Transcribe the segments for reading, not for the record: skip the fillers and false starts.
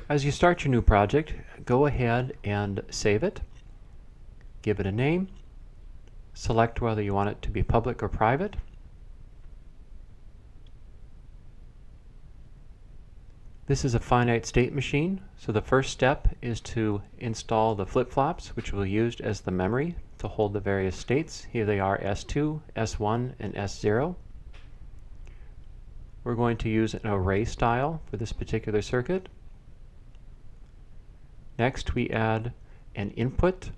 As you start your new project, go ahead and save it, give it a name, select whether you want it to be public or private. This is a finite state machine, so the first step is to install the flip-flops, which we'll use as the memory to hold the various states. Here they are, S2, S1, and S0. We're going to use an array style for this particular circuit. Next, we add an input.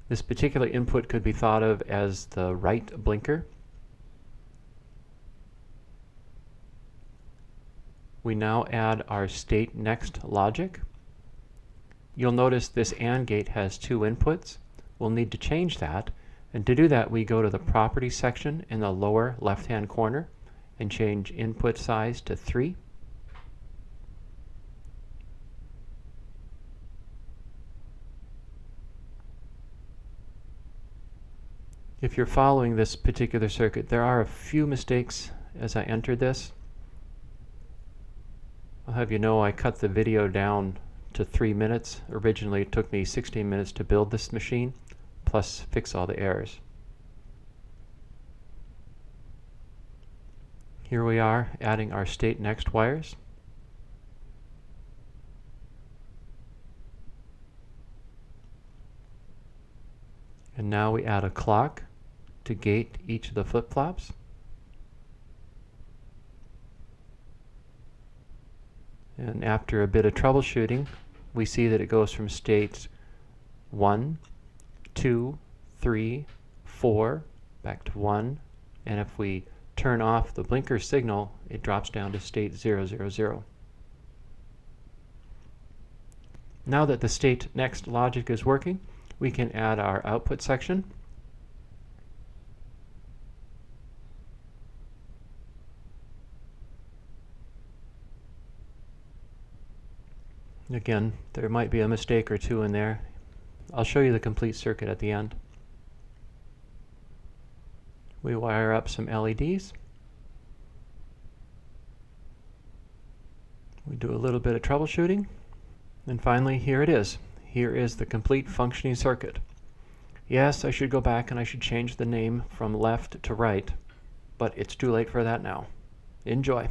This particular input could be thought of as the right blinker. We now add our state next logic. You'll notice this AND gate has two inputs. We'll need to change that, and to do that we go to the properties section in the lower left hand corner and change input size to 3. If you're following this particular circuit, there are a few mistakes as I entered this. I'll have you know I cut the video down to 3 minutes. Originally it took me 16 minutes to build this machine, plus fix all the errors. Here we are adding our state next wires. And now we add a clock to gate each of the flip-flops. And after a bit of troubleshooting, we see that it goes from states 1, 2, 3, 4, back to 1, and if we turn off the blinker signal, it drops down to state 0, 0, 0. Now that the state next logic is working, we can add our output section. Again, there might be a mistake or two in there. I'll show you the complete circuit at the end. We wire up some LEDs. We do a little bit of troubleshooting. And finally, here it is. Here is the complete functioning circuit. Yes, I should go back and I should change the name from left to right, but it's too late for that now. Enjoy.